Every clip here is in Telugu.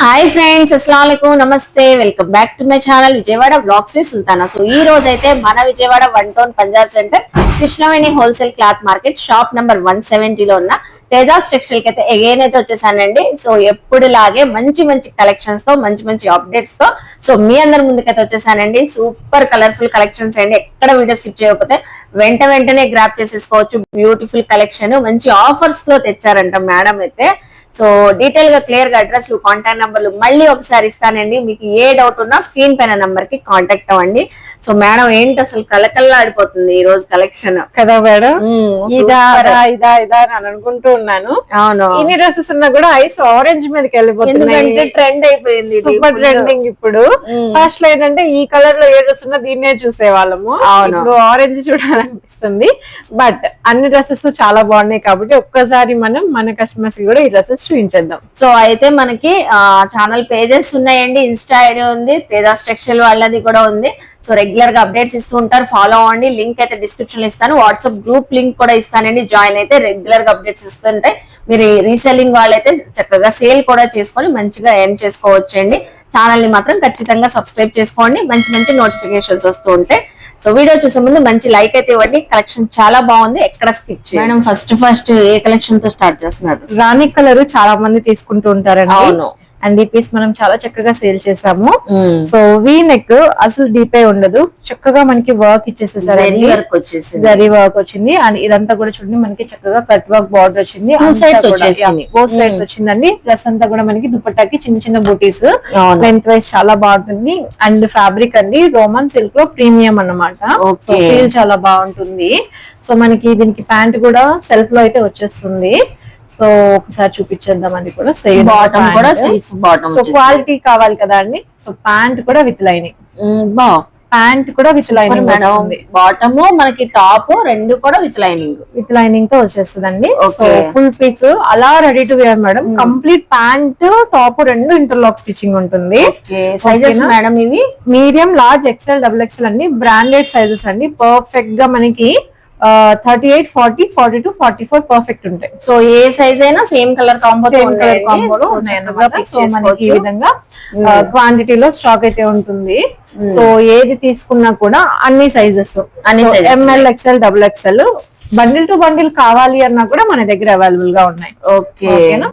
హాయ్ ఫ్రెండ్స్, అస్సలాముఅలైకుం, namaste. Welcome back to my channel Vijayawada blogs with Sultana. So ఈ రోజు అయితే మన Vijayawada one town Punjab centre Krishnaveni wholesale cloth market shop number 170 లో ఉన్న తేజాస్ టెక్స్టైల్ కి అయితే అగైన్ అయితే వచ్చేసానండి. సో ఎప్పుడులాగే మంచి మంచి కలెక్షన్స్ తో మంచి మంచి అప్డేట్స్ తో సో మీ అందరి ముందుకైతే వచ్చేసానండి. సూపర్ కలర్ఫుల్ కలెక్షన్స్ అండి. ఎక్కడ వీడియో స్కిప్ చేయకపోతే వెంటనే గ్రాప్ చేసేసుకోవచ్చు. బ్యూటిఫుల్ కలెక్షన్ మంచి ఆఫర్స్ లో తెచ్చారంట మేడం అయితే. సో డీటెయిల్ గా క్లియర్ గా అడ్రస్ కాంటాక్ట్ నంబర్లు మళ్ళీ ఒకసారి ఇస్తానండి. మీకు ఏ డౌట్ ఉన్నా స్క్రీన్ పైన నంబర్ కి కాంటాక్ట్ అవ్వండి. సో మేడం ఏంటి అసలు కలకల్లాడిపోతుంది ఈ రోజు కలెక్షన్ కదా మేడం. ఇదా ఇదా ఇదా అని అనుకుంటూ ఉన్నాను. అవును, ఇన్ని డ్రెస్సెస్ ఉన్నా కూడా ఐస్ ఆరెంజ్ మీదకి వెళ్ళిపోతుంది. ట్రెండ్ అయిపోయింది, సూపర్ ట్రెండింగ్. ఇప్పుడు ఫస్ట్ లో ఏంటంటే ఈ కలర్ లో ఏ డ్రెస్ ఉన్నా దీన్నే చూసేవాళ్ళము. ఇప్పుడు ఆరెంజ్ చూడాలనిపిస్తుంది. బట్ అన్ని డ్రెస్సెస్ చాలా బాగున్నాయి కాబట్టి ఒక్కసారి మనం మన కస్టమర్స్ కి కూడా ఈ డ్రెస్సెస్ చూపించేద్దాం. సో అయితే మనకి ఛానల్ పేజెస్ ఉన్నాయండి, ఇన్స్టా ఐడి ఉంది, తేజాస్ టెక్స్టైల్ వాళ్ళది కూడా ఉంది. సో రెగ్యులర్ గా అప్డేట్స్ ఇస్తూ ఉంటారు, ఫాలో అవ్వండి. లింక్ అయితే డిస్క్రిప్షన్ లో ఇస్తాను, వాట్సాప్ గ్రూప్ లింక్ కూడా ఇస్తానండి. జాయిన్ అయితే రెగ్యులర్ గా అప్డేట్స్ ఇస్తుంటాయి. మీరు రీసెల్లింగ్ వాళ్ళైతే చక్కగా సేల్ కూడా చేసుకొని మంచిగా ఎర్న్ చేసుకోవచ్చండి. ఛానల్ ని మాత్రం ఖచ్చితంగా సబ్స్క్రైబ్ చేసుకోండి, మంచి మంచి నోటిఫికేషన్స్ వస్తూ ఉంటాయి. సో వీడియో చూసే ముందు మంచి లైక్ అయితే ఇవ్వండి. కలెక్షన్ చాలా బాగుంది, ఎక్కడ స్కిప్ చేయండి. మేడం ఫస్ట్ ఏ కలెక్షన్ తో స్టార్ట్ చేస్తున్నారు? రాణి కలర్ చాలా మంది తీసుకుంటూ ఉంటారండి. అవును, అండ్ ఈ పీస్ మనం చాలా చక్కగా సేల్ చేసాము. సో వీ నెక్ అసలు డీప్ ఉండదు, చక్కగా మనకి వర్క్ ఇచ్చేసేసారు. జరీ వర్క్ వచ్చింది. అండ్ ఇదంతా కూడా చూడండి మనకి చక్కగా కట్ వర్క్ బార్డర్ వచ్చింది. బోత్ సైడ్స్ వచ్చిందండి. ప్లస్ అంతా కూడా మనకి దుపట్టాకి చిన్న చిన్న బూటీస్. లెంత్ వైజ్ చాలా బాగుంటుంది. అండ్ ఫ్యాబ్రిక్ అండి రోమన్ సిల్క్ లో ప్రీమియం అన్నమాట. ఫీల్ చాలా బాగుంటుంది. సో మనకి దీనికి ప్యాంట్ కూడా సెల్ఫ్ లో అయితే వచ్చేస్తుంది. సో ఒకసారి చూపించేద్దాం. అది కూడా సేమ్ బాటమ్ కూడా సెల్ఫ్ బాటమ్. సో క్వాలిటీ కావాలి కదా అండి. సో ప్యాంట్ కూడా విత్ లైనింగ్, ప్యాంట్ కూడా విత్ లైనింగ్ మేడం. బాటమ్ మనకి టాప్ రెండు కూడా విత్ లైనింగ్ తో వచ్చేస్తుందండి. సో ఫుల్ పీస్ అలా ready to wear madam. Complete pant top రెండు ఇంటర్లాక్ స్టిచ్చింగ్ ఉంటుంది. సైజెస్ మేడం ఇవి medium, large, XL, double XL అండి. బ్రాండెడ్ సైజెస్ అండి. పర్ఫెక్ట్ గా మనకి 38, 40, 42, 44 పర్ఫెక్ట్ ఉంటాయి. సో ఏ సైజ్ అయినా సేమ్ కలర్ కాంబో ఈ విధంగా క్వాంటిటీలో స్టాక్ అయితే ఉంటుంది. సో ఏది తీసుకున్నా కూడా అన్ని sizes, ML, XL, double XL, bundle to bundle కావాలి అన్నా కూడా మన దగ్గర అవైలబుల్ గా ఉన్నాయి.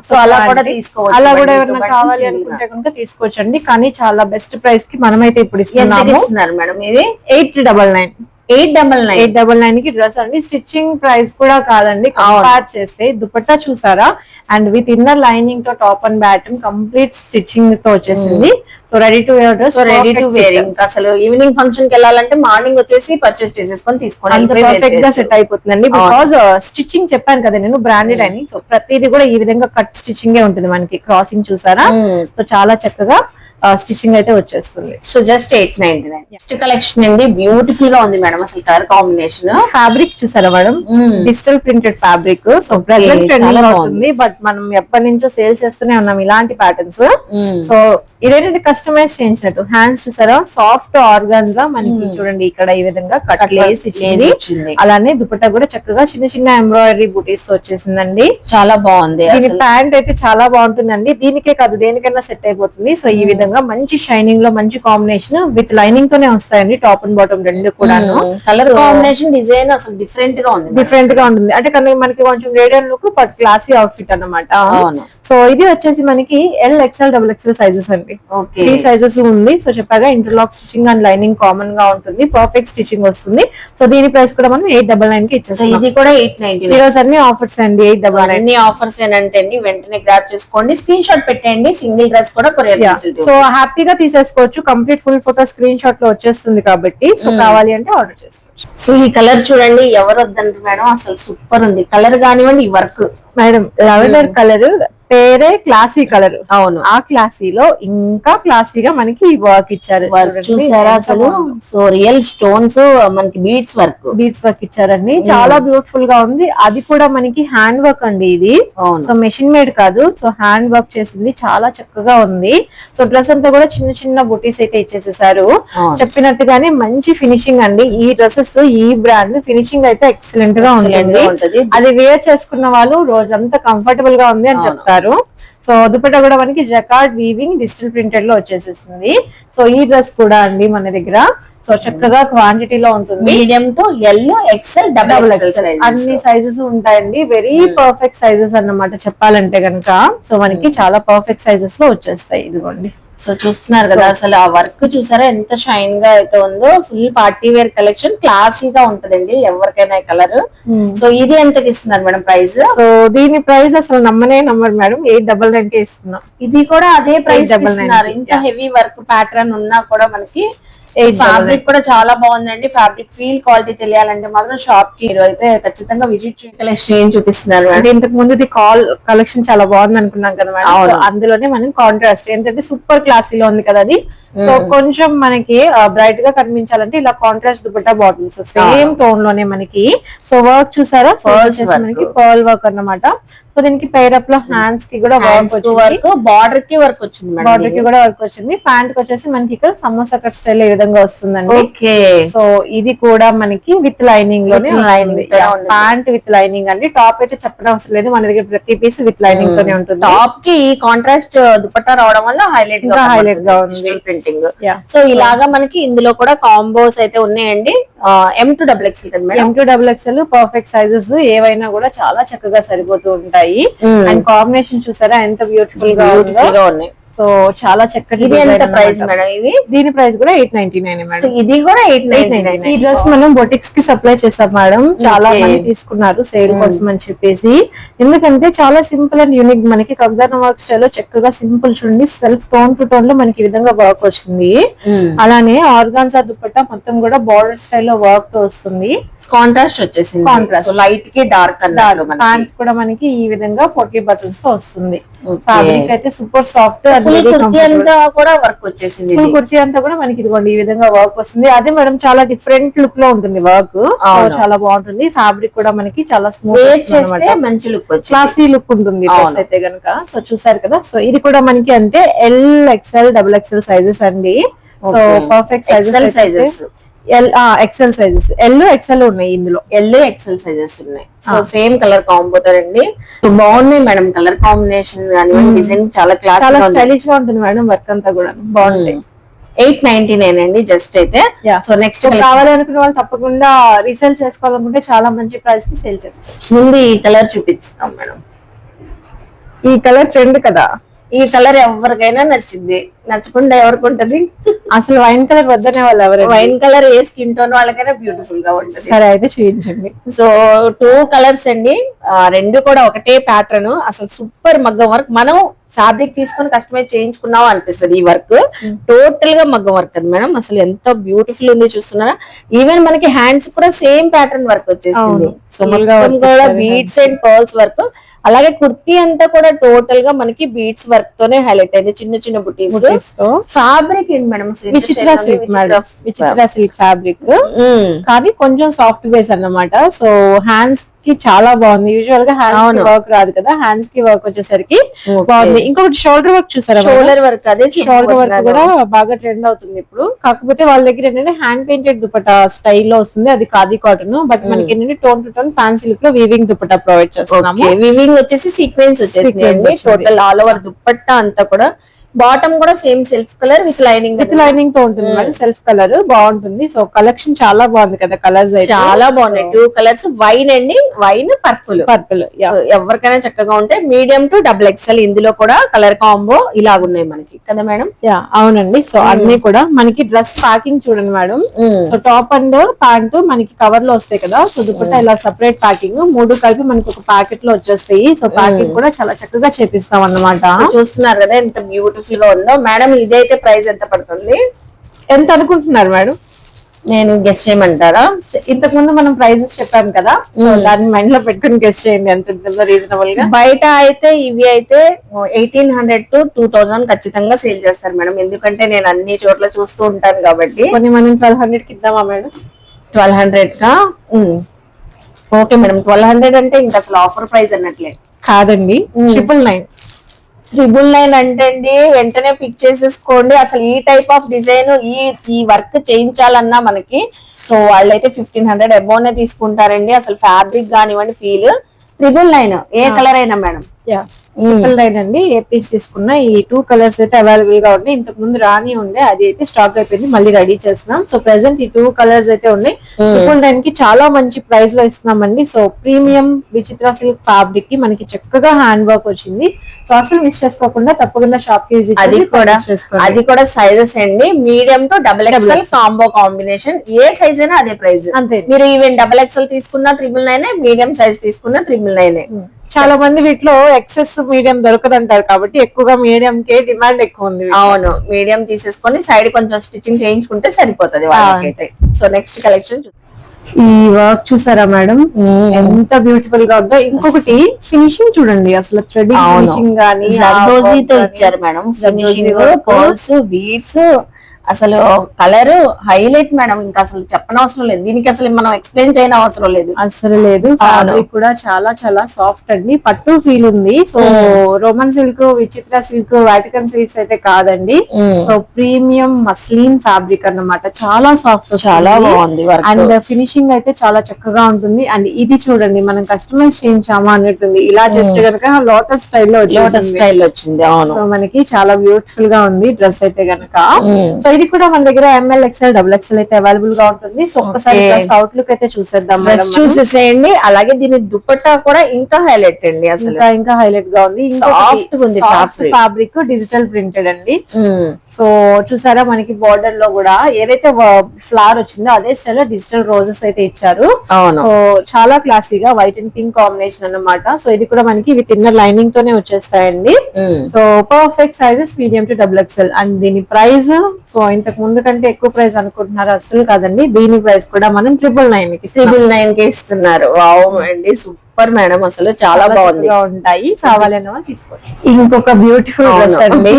సో అలా కూడా తీసుకోవచ్చు. అలా కూడా ఎవరైనా కావాలి అనుకుంటే కనుక తీసుకోవచ్చండి. కానీ చాలా బెస్ట్ ప్రైస్ కి మనమైతే ఇప్పుడు ఇస్తున్నాము మేడం. ఇది 899. 899 కి డ్రెస్ అండి. స్టిచ్చింగ్ ప్రైస్ కూడా కాదండి. కంపేర్ చేస్తే దుపట్టా చూసారా, అండ్ విత్ ఇన్నర్ లైనింగ్ తో top and bottom complete stitching తో వచ్చేసింది. So ready to wear dress, ready to wear. అసలు ఈవినింగ్ ఫంక్షన్ కి వెళ్ళాలంటే మార్నింగ్ వచ్చేసి పర్చేస్ చేసేసుకొని తీసుకోవాలి, పర్ఫెక్ట్ గా సెట్ అయిపోతుందండి. బికాస్ స్టిచ్చింగ్ చెప్పాను కదా నేను, బ్రాండెడ్ అని. సో ప్రతిదీ కూడా ఈ విధంగా కట్ స్టిచ్చింగ్ ఉంటుంది మనకి. క్రాసింగ్ చూసారా. సో చాలా చక్కగా స్టిచ్చింగ్ అయితే వచ్చేస్తుంది. So just 899. నెక్స్ట్ కలెక్షన్ అండి, బ్యూటిఫుల్ గా ఉంది మేడం. అసలు కలర్ కాంబినేషన్, ఫ్యాబ్రిక్ చూసారా madam, digital printed fabric. So present trending అవుతుంది. బట్ మనం ఎప్పటి నుంచో సేల్ చేస్తూనే ఉన్నాం ఇలాంటి ప్యాటర్న్స్. సో ఇదేంటంటే కస్టమైజ్ చేయించినట్టు. హ్యాండ్స్ చూసారా, సాఫ్ట్ ఆర్గాన్జా మనకి చూడండి ఇక్కడ ఈ విధంగా కట్ లేస్ ఇచ్చింది. అలానే దుపట్టా కూడా చక్కగా చిన్న చిన్న ఎంబ్రాయిడరీ బూటీస్ తో వచ్చేసిందండి. చాలా బాగుంది. దీని ప్యాంట్ అయితే చాలా బాగుంటుందండి. దీనికే కాదు దేనికైనా సెట్ అయిపోతుంది. సో ఈ విధంగా మంచి షైనింగ్ లో మంచి కాంబినేషన్ విత్ లైనింగ్ తోనే వస్తాయండి. టాప్ అండ్ బాటమ్ రెండు కూడా. కలర్ కాంబినేషన్, డిజైన్ అసలు డిఫరెంట్ గా ఉంటుంది. అంటే మనకి కొంచెం radial look but classy outfit అన్నమాట. సో ఇది వచ్చేసి మనకి L, XL, double XL sizes అండి. 3 సైజెస్ ఉంది. సో చెప్పాగా interlock stitching and lining common గా ఉంటుంది. పర్ఫెక్ట్ స్టిచ్చింగ్ వస్తుంది. సో దీని ప్రైస్ కూడా మనం 899 కి ఇచ్చేస్తాం. ఇది కూడా 899. ఈరోజు అన్ని ఆఫర్స్ అండి. 899 అన్ని ఆఫర్స్ ఏనంటే వెంటనే గ్రాప్ చేసుకోండి, స్క్రీన్ షాట్ పెట్టండి. సింగిల్ డ్రెస్ కూడా కొరియర్. సో హ్యాపీగా తీసేసుకోవచ్చు. Complete full photo screen shot లో వచ్చేస్తుంది కాబట్టి. సో కావాలి అంటే ఆర్డర్ చేసుకోవచ్చు. సో ఈ కలర్ చూడండి, ఎవరు వద్దంటారు మేడం. అసలు సూపర్ ఉంది కలర్ కానివ్వండి. ఈ వర్క్ మేడం లెవెండర్ కలర్ పేరే క్లాసీ కలర్. అవును, ఆ క్లాసీలో ఇంకా క్లాసీగా మనకి వర్క్ ఇచ్చారు. చూసారా అసలు. సో రియల్ స్టోన్స్ మనకి బీడ్స్ వర్క్ ఇచ్చారండి. చాలా బ్యూటిఫుల్ గా ఉంది. అది కూడా మనకి హ్యాండ్ వర్క్ అండి ఇది. సో మెషిన్ మేడ్ కాదు. సో హ్యాండ్ వర్క్ చేసింది, చాలా చక్కగా ఉంది. సో డ్రెస్ అంతా కూడా చిన్న చిన్న బుటీస్ అయితే ఇచ్చేసేసారు. చెప్పినట్టుగానే మంచి ఫినిషింగ్ అండి. ఈ డ్రెస్సెస్, ఈ బ్రాండ్ ఫినిషింగ్ అయితే ఎక్సలెంట్ గా ఉంటుంది. అది వేర్ చేసుకున్న వాళ్ళు రోజంతా కంఫర్టబుల్ గా ఉంది అని చెప్తారు. ఇస్తున్నారు. సో దుపట్టా కూడా మనకి జకార్డ్ వీవింగ్ డిజిటల్ ప్రింటెడ్ లో వచ్చేసేసింది. సో ఈ డ్రెస్ కూడా అండి మన దగ్గర సో చక్కగా క్వాంటిటీలో ఉంటుంది. Medium to L, XL, double XL అన్ని సైజెస్ ఉంటాయండి. వెరీ పర్ఫెక్ట్ సైజెస్ అన్నమాట చెప్పాలంటే కనుక. సో మనకి చాలా పర్ఫెక్ట్ సైజెస్ లో వచ్చేస్తాయి. ఇదిగోండి. సో చూస్తున్నారు కదా, అసలు ఆ వర్క్ చూసారా ఎంత షైన్ గా అయితే ఉందో. ఫుల్ పార్టీ వేర్ కలెక్షన్, క్లాసీగా ఉంటదండి ఎవరికైనా కలర్. సో ఇది ఎంతకి ఇస్తున్నారు మేడం ప్రైస్? సో దీని ప్రైస్ అసలు నమ్మరు మేడం, 899 కే ఇస్తున్నాం. ఇది కూడా అదే ప్రైస్ ఇస్తున్నారు. ఇంత హెవీ వర్క్ ప్యాటర్న్ ఉన్నా కూడా మనకి ఫ్యాబ్రిక్ కూడా చాలా బాగుందండి. ఫ్యాబ్రిక్ ఫీల్ క్వాలిటీ తెలియాలంటే మాత్రం షాప్ కి అయితే ఖచ్చితంగా విజిట్ కలెక్షన్ చూపిస్తున్నారు. అంటే ఇంతకు ముందు కలెక్షన్ చాలా బాగుంది అనుకున్నాం కదా మేడం. అందులోనే మనం కాంట్రాస్ట్ ఏంటంటే సూపర్ క్లాసీలో ఉంది కదా అది. సో కొంచెం మనకి బ్రైట్ గా కనిపించాలంటే ఇలా contrast dupatta bottles same tone లోనే మనకి. సో వర్క్ చూసారా, మనకి పర్ల్ వర్క్ అన్నమాట. సో దీనికి పేరప్ లో హ్యాండ్స్ కి కూడా వర్క్ వచ్చింది, బార్డర్ కి వర్క్ వచ్చింది, బార్డర్ కి కూడా వర్క్ వచ్చింది. ప్యాంట్ కి వచ్చేసి మనకి ఇక్కడ సమోసా కట్ స్టైల్ ఈ విధంగా వస్తుందండి. సో ఇది కూడా మనకి విత్ లైనింగ్ లోనే ప్యాంట్ విత్ లైనింగ్ అండి. టాప్ అయితే చెప్పడం అవసరం లేదు, మన దగ్గర ప్రతి పీస్ విత్ లైనింగ్ తోనే ఉంటుంది. టాప్ కి కాంట్రాస్ట్ దుపట్టా రావడం వల్ల హైలైట్ గా ఉంది ప్రింటింగ్. సో ఇలాగా మనకి ఇందులో కూడా కాంబోస్ అయితే ఉన్నాయండి. M2XL M2XL పర్ఫెక్ట్ సైజెస్ ఏవైనా కూడా చాలా చక్కగా సరిపోతూ ఉంటాయి. అండ్ కాంబినేషన్ చూసారా ఎంత బ్యూటిఫుల్ గా ఉన్నాయి. సో చాలా చక్కటి. ఇది ఎంత ప్రైస్ మేడం? ఇది దీని ప్రైస్ కూడా 899 మేడం. ఇది కూడా 899. ఈ డ్రెస్ మనం బొటిక్స్ కి సప్లై చేసాం మేడం. చాలా మంది తీసుకున్నారు సేల్ కోసం అని చెప్పేసి. ఎందుకంటే చాలా సింపుల్ అండ్ యూనిక్, మనకి కబ్జానా వర్క్ స్టైల్ లో చక్కగా సింపుల్ చూడండి, సెల్ఫ్ టోన్ టు టోన్ లో మనకి ఈ విధంగా వర్క్ వచ్చింది. అలానే ఆర్గాన్జా దుపట్టా మొత్తం కూడా బార్డర్ స్టైల్లో వర్క్ తో వస్తుంది. కాంట్రాస్ట్ వచ్చేసింది, కాంట్రాస్ట్ లైట్ కి డార్క్ అన్నమాట. ప్యాంట్ కూడా మనకి ఈ విధంగా పొట్టి బటన్స్ తో వస్తుంది. ఫ్యాబ్రిక్ అయితే సూపర్ సాఫ్ట్. కుర్తీ అంతా కూడా వర్క్ వచ్చేసింది. కుర్తీ అంతా కూడా మనకి ఇదిగోండి ఈ విధంగా వర్క్ వస్తుంది. అదే మేడం చాలా డిఫరెంట్ లుక్ లో ఉంటుంది వర్క్, చాలా బాగుంటుంది. ఫ్యాబ్రిక్ కూడా మనకి చాలా స్మూత్, మంచి లుక్, క్లాసీ లుక్ ఉంటుంది అయితే గనక. సో చూసారు కదా. సో ఇది కూడా మనకి అంటే LXL, XXL సైజెస్ అండి. So perfect sizes. XL sizes, XL ఉన్నాయి ఇందులో. XL సైజెస్ ఉన్నాయి. సో సేమ్ కలర్ కాంబోతో అండి. సో బాగున్నాయి మేడం కలర్ కాంబినేషన్ కానీ డిజైన్ చాలా చాలా స్టైలిష్ గా ఉంటుంది మేడం. వర్క్ అంతా కూడా బాగుంది. 899 అండి జస్ట్ అయితే. సో నెక్స్ట్ కావాలి అనుకున్న వాళ్ళు తప్పకుండా రీసేల్ చేసుకోవాలనుకుంటే చాలా మంచి ప్రైస్ కి సేల్ చేస్తారు. ముందు ఈ కలర్ చూపించుతాం మేడం. ఈ కలర్ ట్రెండ్ కదా, ఈ కలర్ ఎవరికైనా నచ్చింది, నచ్చకుండా ఎవరికి ఉంటది? అసలు వైన్ కలర్ వద్దనే వాళ్ళు ఎవరు? వైన్ కలర్ ఏ స్కిన్ టోన్ వాళ్ళకైనా బ్యూటిఫుల్ గా ఉంటుంది. సరే అయితే చూపించండి. సో 2 కలర్స్ అండి, రెండు కూడా ఒకటే ప్యాటర్న్. అసలు సూపర్ మగ్గం వర్క్. మనం ఫ్యాబ్రిక్ తీసుకొని కస్టమైజ్ చేయించుకున్నాం అనిపిస్తుంది. ఈ వర్క్ టోటల్ గా మగ్గం వర్క్ అది మేడం. అసలు ఎంత బ్యూటిఫుల్ ఉంది చూస్తున్నారా. ఈవెన్ మనకి హ్యాండ్స్ కూడా సేమ్ ప్యాటర్న్ వర్క్ వచ్చేసింది. సో మొత్తం కూడా బీడ్స్ అండ్ పర్ల్స్ వర్క్. అలాగే కుర్తీ అంతా కూడా టోటల్ గా మనకి బీడ్స్ వర్క్ తోనే హైలైట్ అయింది. చిన్న చిన్న బుటీస్. ఫ్యాబ్రిక్ ఏంటి మేడం? విచిత్ర సిల్క్ ఫ్యాబ్రిక్ కానీ కొంచెం సాఫ్ట్ బేస్ అన్నమాట. సో హ్యాండ్స్ కి చాలా బాగుంది. యూజువల్ గా హ్యాండ్స్ వర్క్ రాదు కదా, హ్యాండ్స్ కి వర్క్ వచ్చేసరికి బాగుంది. ఇంకొకటి షోల్డర్ వర్క్ చూసారా? షోల్డర్ వర్క్, అదే షోల్డర్ వర్క్ కూడా బాగా ట్రెండ్ అవుతుంది ఇప్పుడు. కాకపోతే వాళ్ళ దగ్గర ఏంటంటే హ్యాండ్ పెయింటెడ్ దుపట్టా స్టైల్లో వస్తుంది, అది ఖాదీ కాటన్. బట్ మనకి ఏంటంటే tone to tone fancy look లో వీవింగ్ దుపట్టా ప్రొవైడ్ చేస్తున్నాము. వీవింగ్ వచ్చేసి సీక్వెన్స్ వచ్చేసి టోటల్ ఆల్ ఓవర్ దుపట్టా అంతా కూడా. బాటమ్ కూడా same self colour with lining తో ఉంటుంది మేడం. సెల్ఫ్ కలర్ బాగుంటుంది. సో కలెక్షన్ చాలా బాగుంది కదా. కలర్స్ చాలా బాగున్నాయి. 2 కలర్స్, వైన్ అండి, వైన్ పర్పుల్. ఎవరికైనా చక్కగా ఉంటాయి. మీడియం టు XXL ఇందులో కూడా కలర్ కాంబో ఇలాగున్నాయి మనకి కదా మేడం. అవునండి. సో అన్ని కూడా మనకి డ్రెస్ ప్యాకింగ్ చూడండి madam. So top and pant మనకి కవర్ లో వస్తాయి కదా. సో దుపట్టా ఇలా సెపరేట్ ప్యాకింగ్, 3 కలిపి మనకి ఒక ప్యాకెట్ లో వచ్చేస్తాయి. సో ప్యాకింగ్ కూడా చాలా చక్కగా చేపిస్తాం అన్నమాట. చూస్తున్నారు కదా ఎంత బ్యూటిఫుల్ గా ఉందో మేడం. ఇదైతే ప్రైస్ ఎంత పడుతుంది, ఎంత అనుకుంటున్నారు మేడం? నేను గెస్ చేయమంటారా? ఇంతకు ముందు మనం ప్రైజెస్ చెప్పాం కదా, దాన్ని మైండ్ లో పెట్టుకుని గెస్ చేయండి ఎంత ఉంటుందో రీజనబుల్ గా. బయట అయితే ఇవి అయితే 1800 to 2000 ఖచ్చితంగా సేల్ చేస్తారు మేడం. ఎందుకంటే నేను అన్ని చోట్ల చూస్తూ ఉంటాను కాబట్టి. కొన్ని మనం 1200 కి ఇద్దామా మేడం? 1200 కా? Okay madam. 1200 అంటే ఇంకా అసలు ఆఫర్ ప్రైస్ అన్నట్లే కాదండి. 999. 999 అంటే అండి వెంటనే పిక్ చేసేసుకోండి. అసలు ఈ టైప్ ఆఫ్ డిజైన్ ఈ వర్క్ చేయించాలన్నా మనకి సో వాళ్ళైతే 1500 అబోవ్ నే తీసుకుంటారండి. అసలు ఫ్యాబ్రిక్ కానివ్వండి, ఫీల్. 999 ఏ కలర్ అయినా మేడం. ట్రిపుల్ నైన్ అండి. ఏ పీస్ తీసుకున్నా ఈ 2 కలర్స్ అయితే అవైలబుల్ గా ఉన్నాయి. ఇంతకు ముందు రాని ఉండే, అది అయితే స్టాక్ అయిపోయింది, మళ్ళీ రెడీ చేస్తున్నాం. సో ప్రెసెంట్ ఈ 2 కలర్స్ అయితే ఉన్నాయి. ట్రిపుల్ నైన్ కి చాలా మంచి ప్రైస్ లో ఇస్తున్నామండి. సో ప్రీమియం విచిత్ర సిల్క్ ఫ్యాబ్రిక్ కి మనకి చక్కగా హ్యాండ్ వర్క్ వచ్చింది. సో అసలు మిస్ చేసుకోకుండా తప్పకుండా షాప్ కి విజిట్ అది కూడా సైజెస్ అండి, medium to double XL combo combination. A size అయినా అదే ప్రైస్ అంతే. మీరు ఈవెన్ డబుల్ ఎక్స్ఎల్ తీసుకున్నా 999, మీడియం సైజ్ తీసుకున్నా 999. చాలా మంది వీటిలో ఎక్సెస్ మీడియం దొరకదంటారు కాబట్టి ఎక్కువగా మీడియం కే డిమాండ్ ఎక్కువ ఉంది. అవును, మీడియం తీసేసుకొని సైడ్ కొంచెం స్టిచ్చింగ్ చేయించుకుంటే సరిపోతుంది వాళ్ళకైతే. సో నెక్స్ట్ కలెక్షన్ ఈ వర్క్ చూసారా మేడం, ఎంత బ్యూటిఫుల్ గా ఉందో. ఇంకొకటి ఫినిషింగ్ చూడండి, అసలు థ్రెడింగ్ ఫినిషింగ్ గానీ జర్దోజీతో ఇచ్చారు మేడం. ఫినిషింగ్, పర్ల్స్, బీడ్స్, అసలు కలర్ హైలైట్ మేడం. ఇంకా అసలు చెప్పనవసరం లేదు, దీనికి అసలు మనం ఎక్స్ప్లెయిన్ చేయని అవసరం లేదు. అసలు లేదు. ఫ్యాబ్రిక్ కూడా చాలా చాలా సాఫ్ట్ అండి, పట్టు ఫీల్ ఉంది. సో రోమన్ సిల్క్, విచిత్ర సిల్క్, వాటికన్ సిల్క్స్ అయితే కాదండి. సో ప్రీమియం మస్లిన్ ఫ్యాబ్రిక్ అన్నమాట. చాలా సాఫ్ట్, చాలా బాగుంది. అండ్ ఫినిషింగ్ అయితే చాలా చక్కగా ఉంటుంది. అండ్ ఇది చూడండి, మనం కస్టమైజ్ చేయించామా అన్నట్టుంది. ఇలా చేస్తే కనుక లోటస్ స్టైల్లో వచ్చింది. సో మనకి చాలా బ్యూటిఫుల్ గా ఉంది డ్రెస్ అయితే గనక. సో ఇది కూడా మన దగ్గర ఎంఎల్, ఎక్స్ఎల్, డబుల్ ఎక్స్ఎల్ అయితే అవైలబుల్ గా ఉంటుంది. సో ఒక్కసారి అవుట్ లుక్ అయితే చూసేద్దాం, చూసేసేయండి. అలాగే దీని దుపట్టా కూడా ఇంకా హైలైట్ అండి, అసలు ఇంకా హైలైట్ గా ఉంది. ఫ్యాబ్రిక్ డిజిటల్ ప్రింటెడ్ అండి. సో చూసారా, మనకి బార్డర్ లో కూడా ఏదైతే ఫ్లవర్ వచ్చిందో అదే స్టైల్ లో డిజిటల్ రోజెస్ అయితే ఇచ్చారు. సో చాలా క్లాసీగా వైట్ అండ్ పింక్ కాంబినేషన్ అన్నమాట. సో ఇది కూడా మనకి విత్ ఇన్నర్ లైనింగ్ తోనే వచ్చేస్తాయండి. So perfect sizes medium to double XL. And దీని ప్రైస్ సో ఇంతకు ముందు కంటే ఎక్కువ ప్రైస్ అనుకుంటున్నారు, అసలు కాదండి. దీని ప్రైస్ కూడా మనం 999 కి ఇస్తున్నారు. వావ్ అండి, సూపర్ మేడం, అసలు చాలా బాగుంది. ఉంటాయి, కావాలన్న వాళ్ళు తీసుకోవచ్చు. ఇంకొక బ్యూటిఫుల్ డ్రెస్ అండి,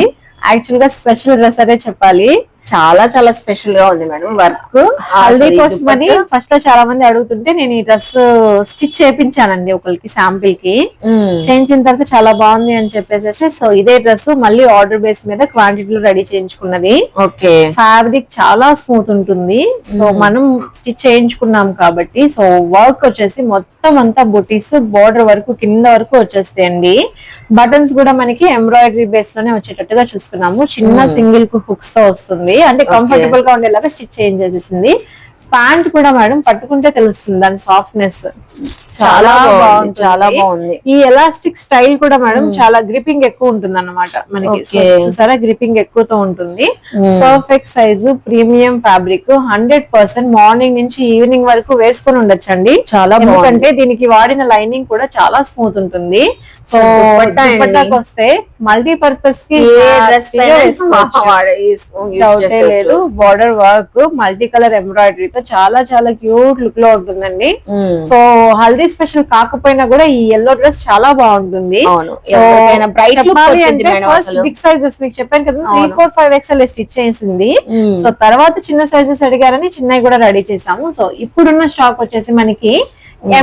యాక్చువల్ గా స్పెషల్ డ్రెస్ అనే చెప్పాలి. చాలా చాలా స్పెషల్ గా ఉంది మేడం. వర్క్ హల్దీ కోసం అని ఫస్ట్ లో చాలా మంది అడుగుతుంటే నేను ఈ డ్రెస్ స్టిచ్ చేయించానండి ఒకరికి, శాంపిల్ కి. చేయించిన తర్వాత చాలా బాగుంది అని చెప్పేసి సో ఇదే డ్రెస్ మళ్ళీ ఆర్డర్ బేస్ మీద క్వాంటిటీలో రెడీ చేయించుకున్నది. ఓకే, ఫ్యాబ్రిక్ చాలా స్మూత్ ఉంటుంది. సో మనం స్టిచ్ చేయించుకున్నాం కాబట్టి సో వర్క్ వచ్చేసి మొత్తం అంతా బుటీస్, బోర్డర్ వరకు కింద వరకు వచ్చేస్తాయండి. బటన్స్ కూడా మనకి ఎంబ్రాయిడరీ బేస్ లోనే వచ్చేటట్టుగా చూసుకున్నాము. చిన్న సింగిల్ హుక్స్ తో వస్తుంది, అంటే కంఫర్టబుల్ గా ఉండేలాగా స్టిచ్ చేంజ్ చేసేసింది. ప్యాంట్ కూడా మేడం పట్టుకుంటే తెలుస్తుంది దాని సాఫ్ట్నెస్, చాలా బాగుంది, చాలా బాగుంది. ఈ ఎలాస్టిక్ స్టైల్ కూడా మేడం చాలా గ్రిప్పింగ్ ఎక్కువ ఉంటుంది అన్నమాట మనకి. చూసారా, గ్రిప్పింగ్ ఎక్కువతో ఉంటుంది. Perfect size, premium fabric, 100% morning నుంచి ఈవినింగ్ వరకు వేసుకొని ఉండొచ్చండి. చాలా ఎందుకంటే దీనికి వాడిన లైనింగ్ కూడా చాలా స్మూత్ ఉంటుంది. సో దుపట్టాకి వస్తే మల్టీపర్పస్ కి లేదు. బార్డర్ వర్క్, మల్టీ కలర్ ఎంబ్రాయిడరీతో చాలా చాలా క్యూట్ లుక్ లో ఉంటుందండి. సో హల్దీ స్పెషల్ కాకపోయినా కూడా ఈ ఎల్లో డ్రెస్ చాలా బాగుంటుంది. బిగ్ సైజెస్ మీకు చెప్పాను కదా, 3, 4, 5 XL స్టిచ్ చేసింది. సో తర్వాత చిన్న సైజెస్ అడిగారని చిన్నవి కూడా రెడీ చేసాము. సో ఇప్పుడున్న స్టాక్ వచ్చేసి మనకి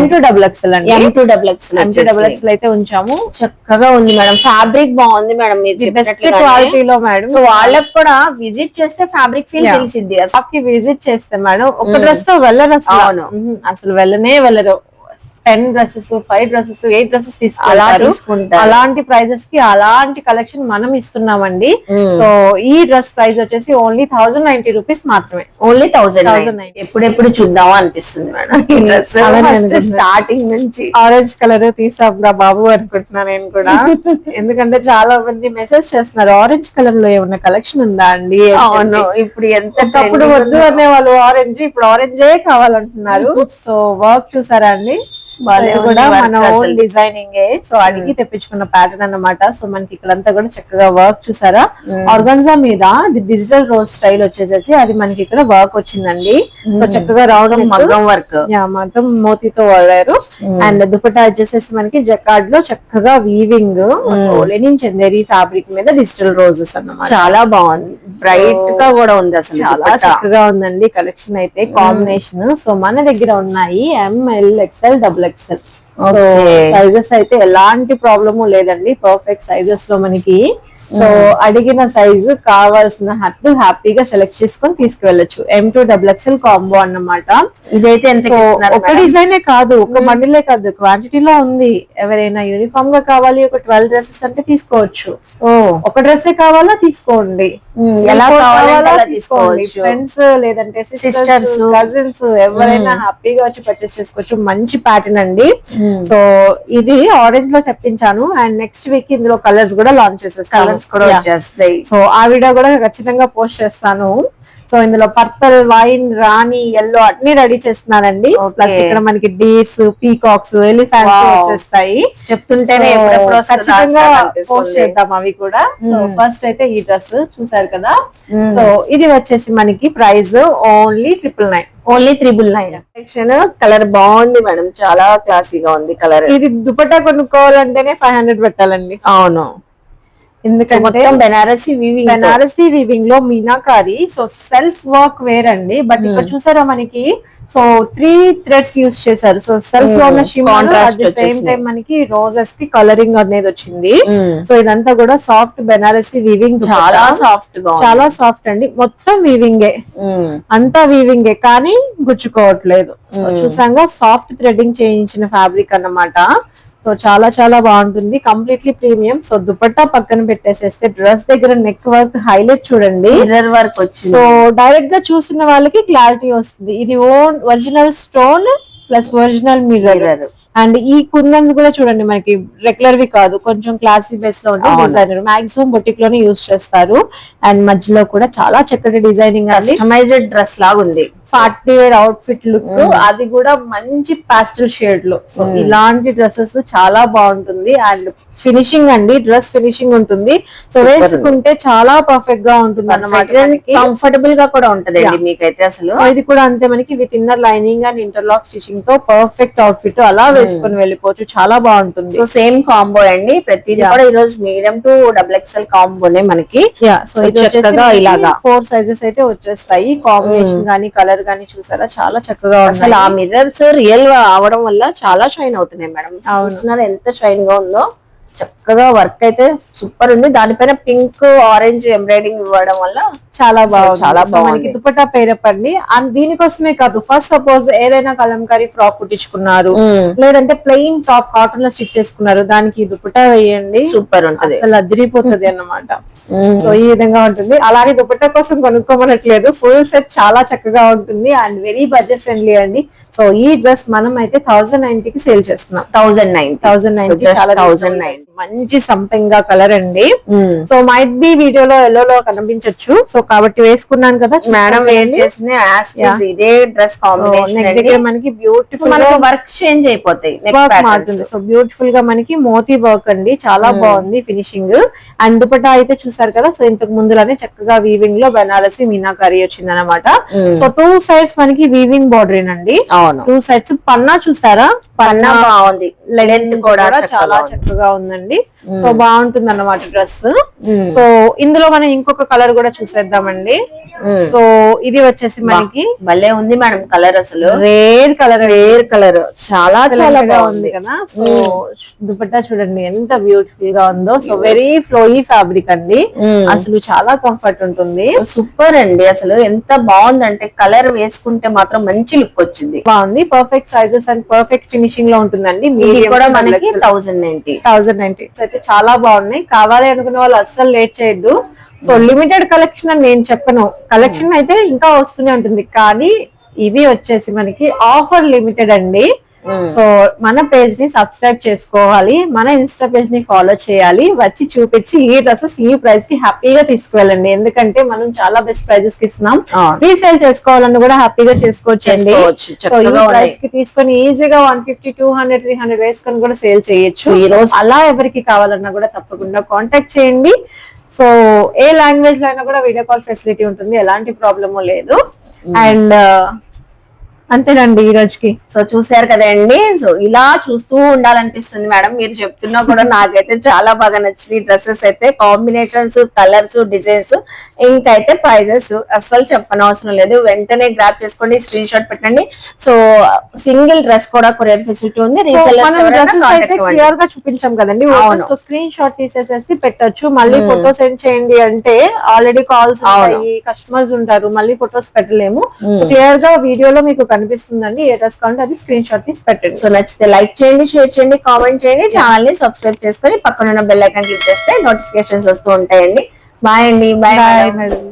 M2 డబుల్ ఎక్స్ఎల్ అండి. M2 డబుల్ ఎక్స్ఎల్ అయితే ఉంచాము. చక్కగా ఉంది మేడం, ఫ్యాబ్రిక్ బాగుంది మేడం, మీరు బెస్ట్ క్వాలిటీలో మేడం. సో వాళ్ళకి కూడా విజిట్ చేస్తే ఫ్యాబ్రిక్ ఫీల్ తెలిసింది. షాప్ విజిట్ చేస్తే మేడం ఒక డ్రెస్ తో వెళ్ళరు అసలు వెళ్ళనే వెళ్ళరు. 10 డ్రెస్సెస్, 5 డ్రెస్సెస్, 8 డ్రెస్సెస్ తీసుకుంటారు. అలాంటి ప్రైజెస్ కి అలాంటి కలెక్షన్ మనం ఇస్తున్నామండి. సో ఈ డ్రెస్ ప్రైస్ వచ్చేసి ఓన్లీ 1090 రూపీస్ మాత్రమే. ఓన్లీ 1090. ఎప్పుడెప్పుడు చూద్దామా అనిపిస్తుంది మేడం. స్టార్టింగ్ నుంచి ఆరెంజ్ కలర్ తీసాం బాబు అనుకుంటున్నా నేను కూడా. ఎందుకంటే చాలా మంది మెసేజ్ చేస్తున్నారు ఆరెంజ్ కలర్ లో ఏమన్నా కలెక్షన్ ఉందా అండి. అవును, ఇప్పుడు ఎంతప్పుడు వద్దు అనే వాళ్ళు ఆరెంజ్, ఇప్పుడు ఆరెంజే కావాలంటున్నారు. సో వర్క్ చూసారా అండి, కూడా మన ఓన్ డిజైనింగ్. సో అడిగి తెప్పించుకున్న ప్యాటర్న్ అన్నమాట. సో మనకి ఇక్కడంతా కూడా చక్కగా వర్క్ చూసారా, ఆర్గన్జా మీద డిజిటల్ రోజ్ స్టైల్ వచ్చేసేసి అది మనకి ఇక్కడ వర్క్ వచ్చిందండి. సో చక్కగా రౌండ్ మగ్గం వర్క్, మొత్తం మోతీతో వాడారు. అండ్ దుపట్టా వచ్చేసేసి మనకి జకార్డ్ లో చక్కగా వీవింగ్, లెనిన్ చందేరి ఫ్యాబ్రిక్ మీద డిజిటల్ రోజెస్ అన్నమాట. చాలా బాగుంది, బ్రైట్ గా కూడా ఉంది, అసలు చాలా చక్కగా ఉందండి కలెక్షన్ అయితే, కాంబినేషన్. సో మన దగ్గర ఉన్నాయి ML, XL, double XL. So sizes అయితే ఎలాంటి ప్రాబ్లము లేదండి, పర్ఫెక్ట్ సైజెస్ లో మనకి సో అడిగిన సైజు కావాల్సిన హట్టు హ్యాపీగా సెలెక్ట్ చేసుకొని తీసుకువెళ్ళొచ్చు. M2XXL కాంబో అన్నమాట. ఇదైతే ఎంత ఒక డిజైనే కాదు, ఒక బండిలే కాదు, క్వాంటిటీలో ఉంది. ఎవరైనా యూనిఫామ్ గా కావాలి ఒక 12 డ్రెస్సెస్ అంటే తీసుకోవచ్చు. ఒక డ్రెస్సే కావాలా తీసుకోండి, ఎలా కావాలా తీసుకోండి. ఫ్రెండ్స్ లేదంటే సిస్టర్స్ కజిన్స్ ఎవరైనా హ్యాపీగా వచ్చి పర్చేస్ చేసుకోవచ్చు. మంచి ప్యాటర్న్ అండి. సో ఇది ఆరెంజ్ లో చెప్పించాను అండ్ నెక్స్ట్ వీక్ ఇందులో కలర్స్ కూడా లాంచ్ చేసేస్తాను. సో ఆ వీడియో కూడా ఖచ్చితంగా పోస్ట్ చేస్తాను. సో ఇందులో పర్పుల్, వైన్, రాణి, ఎల్లో అన్ని రెడీ చేస్తున్నానండి. ప్లస్ ఇక్కడ మనకి డీర్స్, పీకాక్స్, ఎలిఫెంట్స్ వచ్చేస్తాయి. చెప్తుంటేనే ఖచ్చితంగా పోస్ట్ చేద్దాం అవి కూడా. సో ఫస్ట్ అయితే ఈ డ్రెస్ చూసారు కదా. సో ఇది వచ్చేసి మనకి ప్రైస్ ఓన్లీ 999. ఓన్లీ 999. కలర్ బాగుంది మేడం, చాలా క్లాసీగా ఉంది కలర్. ఇది దుపట్టా కొనుక్కోవాలంటేనే 500 పెట్టాలండి. అవును, ఎందుకంటే బెనారసీ వీవింగ్ లో meenakari. So self work wear అండి. బట్ ఇక్కడ చూసారా మనకి సో 3 థ్రెడ్స్ యూస్ చేశారు. సో సెల్ఫ్ లో ఉన్న shimmer at the same time మనకి రోజెస్ కి కలరింగ్ అనేది వచ్చింది. సో ఇదంతా కూడా సాఫ్ట్ బెనారసీ వీవింగ్, చాలా సాఫ్ట్ అండి. మొత్తం వీవింగే, అంతా వీవింగే కానీ గుచ్చుకోవట్లేదు. సో చూసాగా సాఫ్ట్ థ్రెడ్డింగ్ చేయించిన ఫ్యాబ్రిక్ అన్నమాట. సో చాలా చాలా బాగుంటుంది, కంప్లీట్లీ ప్రీమియం. సో దుపట్టా పక్కన పెట్టేసేస్తే డ్రెస్ దగ్గర నెక్ వర్క్ హైలైట్ చూడండి, మిర్రర్ వర్క్ వచ్చింది. సో డైరెక్ట్ గా చూసిన వాళ్ళకి క్లారిటీ వస్తుంది. ఇది original stone plus original mirror. And ఈ కుందన్స్ కూడా చూడండి మనకి రెగ్యులర్ వి కాదు, కొంచెం క్లాసీ బేస్ లో ఉంటే డిజైనర్ మాక్సిమం బొటిక్ లోనే యూస్ చేస్తారు. అండ్ మధ్యలో కూడా చాలా చక్కటి డిజైనింగ్, కస్టమైజ్డ్ డ్రెస్ లాగా ఉంది. Party wear outfit look, అది కూడా మంచి పాస్టల్ షేడ్ లో. సో ఇలాంటి డ్రెస్సెస్ చాలా బాగుంటుంది. అండ్ ఫినిషింగ్ అండి, డ్రెస్ ఫినిషింగ్ ఉంటుంది. సో వేసుకుంటే చాలా పర్ఫెక్ట్ గా ఉంటుంది అన్నమాట, కంఫర్టబుల్ గా కూడా ఉంటది మీకైతే. అసలు ఇది కూడా అంతే, మనకి with inner lining and interlock stitching తో పర్ఫెక్ట్ అవుట్ ఫిట్ అలా వేసుకొని వెళ్ళిపోవచ్చు, చాలా బాగుంటుంది. సో సేమ్ కాంబో అండి, ప్రతిదీ కూడా ఈ రోజు మీడియం టు XXL కాంబోనే మనకి. సో ఇది ఇలాగా 4 సైజెస్ అయితే వచ్చేస్తాయి. కాంబినేషన్ గానీ కలర్ గానీ చూసారా చాలా చక్కగా ఉంది. అసలు ఆ మిర్రర్స్ రియల్ గా అవడం వల్ల చాలా షైన్ అవుతున్నాయి మేడం. చూస్తున్నారు ఎంత షైన్ గా ఉందో, చక్కగా వర్క్ అయితే సూపర్ ఉంది. దానిపైన పింక్ ఆరెంజ్ ఎంబ్రాయిడింగ్ ఇవ్వడం వల్ల చాలా బాగుంది, చాలా బాగుంది. దుపట్టా పేరప్ అండి. అండ్ దీనికోసమే కాదు, ఫస్ట్ సపోజ్ ఏదైనా కలంకారీ ఫ్రాక్ కుట్టించుకున్నారు, లేదంటే ప్లెయిన్ టాప్ కాటన్ లో స్టిచ్ చేసుకున్నారు, దానికి దుపట్టా వేయండి, సూపర్ ఉంటుంది, అసలు అదిరిపోతుంది అన్నమాట. సో ఈ విధంగా ఉంటుంది. అలాగే దుపట్టా కోసం కొనుక్కోమనట్లేదు, ఫుల్ సెట్ చాలా చక్కగా ఉంటుంది అండ్ వెరీ బడ్జెట్ ఫ్రెండ్లీ అండి. సో ఈ డ్రెస్ మనం అయితే 1090 కి సేల్ చేస్తున్నాం. 1090 మంచి సంపెంగా కలర్ అండి. సో మైట్ బి వీడియోలో ఎల్లోలో కనిపించచ్చు. సో కాబట్టి వేసుకున్నాను కదా మేడం, వేర్ చేసిన ఇదే డ్రెస్ కాంబినేషన్ మనకి బ్యూటిఫుల్ వర్క్ చేంజ్ అయిపోతాయి, మారుతుంది. సో బ్యూటిఫుల్ గా మనకి మోతీ వర్క్ అండి, చాలా బాగుంది ఫినిషింగ్. అండ్ దుపట్టా అయితే చూసారు కదా, సో ఇంతకు ముందులానే చక్కగా వీవింగ్ లో బెనారసి మీనాకారి వచ్చింది అనమాట. సో 2 సైడ్స్ మనకి వీవింగ్ బార్డర్ అండి. 2 సైడ్స్ పన్నా చూసారా, పన్నా బాగుంది, లెంత్ కూడా చాలా చక్కగా ఉందండి. సో బాగుంటుంది అన్నమాట డ్రెస్. సో ఇందులో మనం ఇంకొక కలర్ కూడా చూసేద్దామండి. సో ఇది వచ్చేసి మనకి భలే ఉంది మేడం కలర్, అసలు రేర్ కలర్ చాలా చాలా బాగుంది కదా. సో దుపట్టా చూడండి ఎంత బ్యూటిఫుల్ గా ఉందో. సో వెరీ ఫ్లోయీ ఫ్యాబ్రిక్ అండి, అసలు చాలా కంఫర్ట్ ఉంటుంది. సూపర్ అండి, అసలు ఎంత బాగుందంటే కలర్ వేసుకుంటే మాత్రం మంచి లుక్ వచ్చింది, బాగుంది. Perfect sizes and perfect finishing లో ఉంటుందండి. కూడా మనకి 1090 అయితే చాలా బాగున్నాయి. కావాలి అనుకున్న వాళ్ళు అస్సలు లేట్ చేయొద్దు. సో లిమిటెడ్ కలెక్షన్ అని నేను చెప్పను, కలెక్షన్ అయితే ఇంకా వస్తూనే ఉంటుంది, కానీ ఇవి వచ్చేసి మనకి ఆఫర్ లిమిటెడ్ అండి. సో మన పేజ్ ని సబ్స్క్రైబ్ చేసుకోవాలి, మన ఇన్స్టా పేజ్ ని ఫాలో చేయాలి, వచ్చి చూపించి ఈ డ్రెస్సెస్ ఈ ప్రైస్ కి హ్యాపీగా తీసుకువెళ్ళండి. ఎందుకంటే మనం చాలా బెస్ట్ ప్రైజెస్ కి ఇస్తున్నాం. రీసేల్ చేసుకోవాలని కూడా హ్యాపీగా చేసుకోవచ్చండి. ప్రైస్ కి తీసుకొని ఈజీగా 150, 200, 300 వేసుకొని కూడా సేల్ చేయొచ్చు. ఈ రోజు అలా ఎవరికి కావాలన్నా కూడా తప్పకుండా కాంటాక్ట్ చేయండి. సో ఏ లాంగ్వేజ్ లో అయినా కూడా వీడియో కాల్ ఫెసిలిటీ ఉంటుంది, ఎలాంటి ప్రాబ్లము లేదు. అండ్ అంతేనండి ఈ రోజుకి. సో చూసారు కదండి. సో ఇలా చూస్తూ ఉండాలనిపిస్తుంది మేడం. మీరు చెప్తున్నా కూడా నాకైతే చాలా బాగా నచ్చినాయి డ్రెస్సెస్ అయితే. కాంబినేషన్స్, కలర్స్, డిజైన్స్, ఇంకైతే ప్రైజెస్ అస్సలు చెప్పనవసరం లేదు. వెంటనే గ్రాప్ చేసుకోండి, స్క్రీన్ షాట్ పెట్టండి. సో సింగిల్ డ్రెస్ కూడా కొరియర్ ఫెసిలిటీ ఉంది. క్లియర్ గా చూపించాం కదండి. సో స్క్రీన్ షాట్ తీసేసేసి పెట్టొచ్చు. మళ్ళీ ఫోటో సెండ్ చేయండి అంటే ఆల్రెడీ కాల్స్ ఉంటాయి, కస్టమర్స్ ఉంటారు, మళ్ళీ ఫొటోస్ పెట్టలేము. క్లియర్ గా వీడియోలో మీకు కనిపిస్తుందండి. ఏ డ్రెస్ కావాలంటే అది స్క్రీన్ షాట్ తీసి పెట్టండి. సో నచ్చితే లైక్ చేయండి, షేర్ చేయండి, కామెంట్ చేయండి, ఛానల్ ని సబ్స్క్రైబ్ చేసుకొని పక్కన ఉన్న బెల్ ఐకాన్ క్లిక్ చేస్తే నోటిఫికేషన్స్ వస్తూ ఉంటాయండి. బాయ్ అండి. Bye madam.